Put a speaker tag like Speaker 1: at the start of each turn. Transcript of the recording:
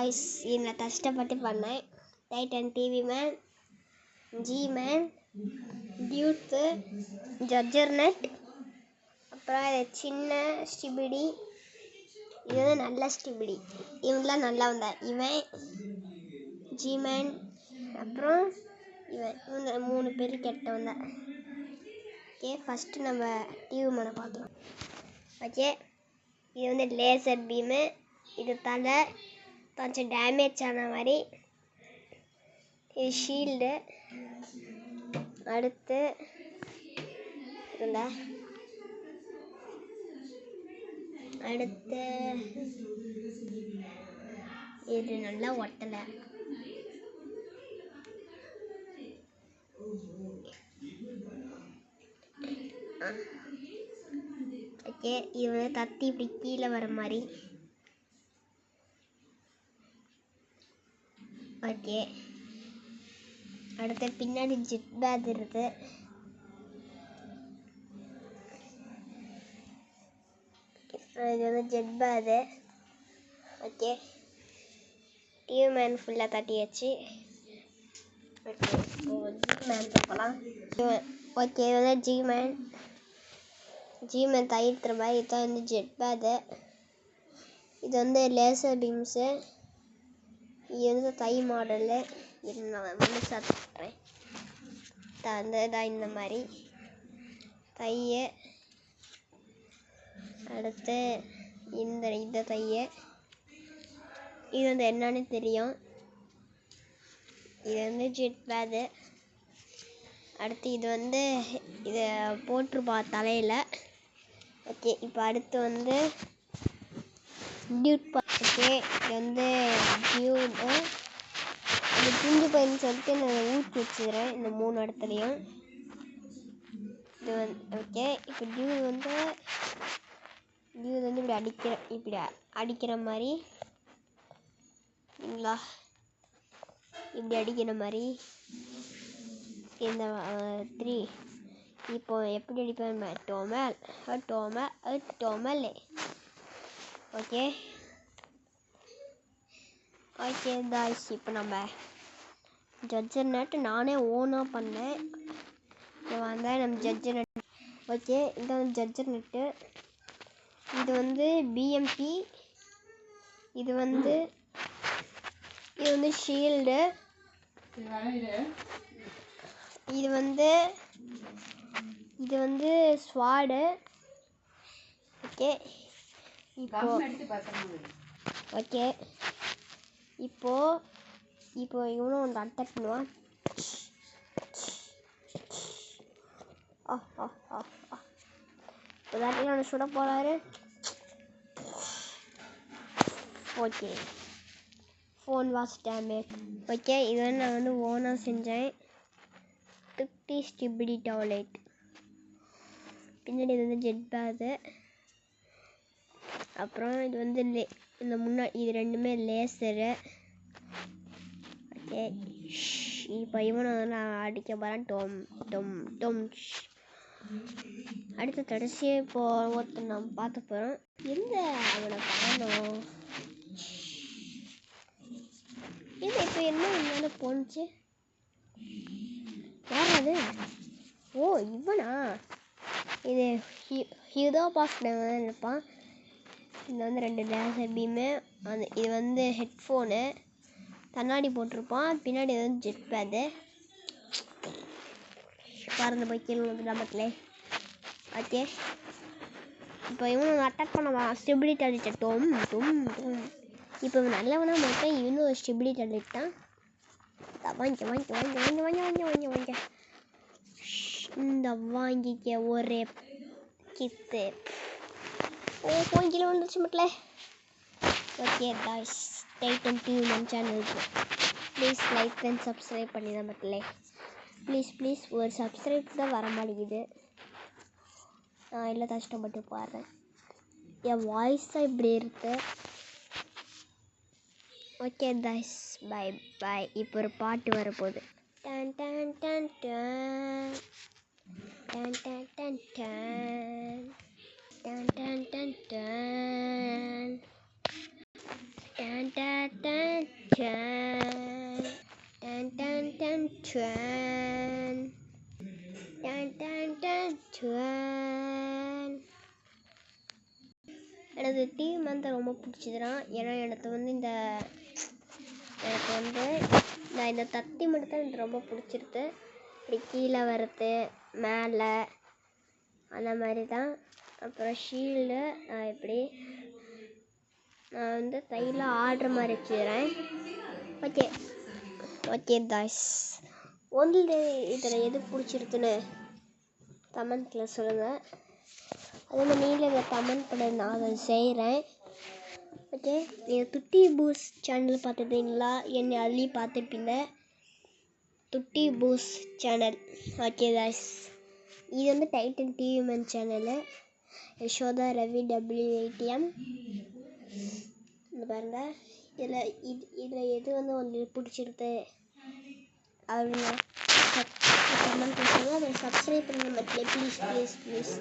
Speaker 1: Ice இதில் கஷ்டப்பட்டு பண்ணேன். Titan, TV man, G man, டியூத்து, ஜட்ஜர்நட், அப்புறம் இது சின்ன ஸ்டிபிடி, இது வந்து நல்ல ஸ்டிபிடி. இவங்களாம் நல்லா வந்தேன். இவன் ஜி மேன், அப்புறம் இவன், இவங்க 3 பேர் கெட்ட வந்தேன். ஓகே, ஃபஸ்ட்டு நம்ம டிவி மேனை பார்க்கலாம். ஓகே, இது வந்து லேசர் பீமு, இது தலை கொஞ்சம் டேமேஜ் ஆன மாதிரி, இது ஷீல்டு. அடுத்து இது நல்லா ஒட்டலை. ஓகே, இது வந்து கத்தி இப்படி கீழே வர மாதிரி. ஓகே, அடுத்து பின்னாடி ஜெட் பேக் இருக்கு. இது வந்து jetpack. Okay, TV man ஃபுல்லாக தட்டியாச்சு. ஓகே, ஜி மேன் பார்க்கலாம். ஓகே, இது வந்து ஜி மேன் தயிர்த்துற மாதிரி. இதுதான் வந்து ஜெட் பேகு. இது வந்து லேசர் பீம்ஸு. இது வந்து தை மாடலு. இது நான் வந்து சாப்பிட்றேன். இந்த மாதிரி தைய. அடுத்து இந்த தைய. இது வந்து என்னன்னு தெரியும். இது வந்து ஜெட் பேகு. அடுத்து இது வந்து இதை போட்டிருப்பா தலையில். ஓகே, இப்போ அடுத்து வந்து டியூட். ஓகே, இது வந்து டியூடு. அது குஞ்சு பையன்னு சொல்லிட்டு நான் ஊற்றி வச்சுக்கிறேன் இந்த 3 இடத்துலையும். இது வந்து ஓகே, இப்போ டியூ வந்து இப்படி அடிக்கிற மாதிரி. இல்லைங்களா, இப்படி அடிக்கிற மாதிரி இந்த 3. இப்போ எப்படி அடிப்பேன்? டோமல். ஓகே ஓகே காய்ஸ், இப்போ நம்ம ஜட்ஜர்நட் நானே ஓனாக பண்ணேன். இப்போ வந்தால் நம்ம ஜட்ஜர்நட். ஓகே, இது வந்து ஜட்ஜர்நட்டு. இது வந்து பிஎம்பி. இது வந்து ஷீல்டு. இது வந்து ஸ்வாடு. ஓகே, இப்போ இவனும் ஒன்று அட்டாக் பண்ணுவான். இப்போதான் ஒன்று சுட போகிறாரு. Okay, phone was damage. Okay, இது வந்து நான் வந்து ஓனாக செஞ்சேன். 50 ஸ்டிபிடி டாய்லெட். பின்னாடி இது வந்து ஜெட் பேகு. அப்புறம் இது வந்து இந்த முன்னாடி இது ரெண்டுமே லேசரு. ஓகே, இப்போ இவனை நான் அடிக்க போகிறேன். டொம். அடுத்த கடைசியை இப்போ ஒருத்தர் நம்ம பார்க்க போகிறோம். அவனை காணோம். இப்போ என்ன போணுச்சு? யார் அது? ஓ, இவனா? இது ஹியூதோ பாஸ் இருப்பான். இது வந்து 2 லேசர் பீமு. இது வந்து ஹெட்ஃபோனு. கண்ணாடி போட்டிருப்பான். பின்னாடி வந்து ஜெட் பேகு. பறந்து போய் கீழே வந்துடலாமட்டிலே. ஓகே, இப்போ இவனும் அட்டாக் பண்ணுவான். ஸ்டெபிலிட்டி அடிச்ச டொம். இப்போ இவன் நல்லவனா மட்டும் இன்னும் ஸ்டெபிலிட்டி அடிட்டான். வாங்க இந்த வாங்கிக்க ஒரே கித்து. கீழே வந்துருச்சு மட்டும். Okay guys, Titan TV man சேனலுக்கு ப்ளீஸ் லைக் அண்ட் சப்ஸ்கிரைப் பண்ணிதான் மட்டும். ப்ளீஸ் ஒரு சப்ஸ்கிரைப் தான் வர மாட்டேங்குது. நான் எல்லாம் கஷ்டப்பட்டு பாடுறேன். என் வாய்ஸ் தான் இப்படி இருக்கு. Okay guys, bye. இப்போ ஒரு பாட்டு வரப்போகுது. டன் டன் டன் டன் டன் டன் டன் டன் டன் டன் டன் டன். டன் டன் டன் டன். Dun dun dun dun. Dun dun dun dun. எனக்கு டிவி வந்து ரொம்ப பிடிச்சதுதான். ஏன்னா எனக்கு வந்து இந்த தத்தி மட்டும் தான் எனக்கு ரொம்ப பிடிச்சிருக்கு. இப்படி கீழே வர்றது மேலே அந்த மாதிரி தான். அப்புறம் ஷீல்டு இப்படி நான் வந்து கையில் ஆடுற மாதிரி வச்சுக்கிறேன். ஓகே தாஸ், ஒன்று இதில் எது பிடிச்சிருக்குன்னு கமெண்ட்டில் சொல்லுங்கள். அதே மாதிரி நீங்கள் கமெண்ட் பண்ண நான் அதை செய்கிறேன். ஓகே, நீங்கள் துட்டி பூஸ் சேனல் பார்த்துருந்தீங்களா? என்னை அதுலேயும் பார்த்துருப்பீங்க. துட்டி பூஸ் சேனல். ஓகே தாஸ், இது வந்து Titan TV man channel. Yashoda Ravi WATM. பாருங்க, இதில் எது வந்து உங்களுக்கு பிடிச்சிருக்கு அப்படின்னு கமெண்ட் பண்ணுங்க. அதை சப்ஸ்கிரைப் பண்ணுங்க மக்களே, ப்ளீஸ் ப்ளீஸ் ப்ளீஸ்.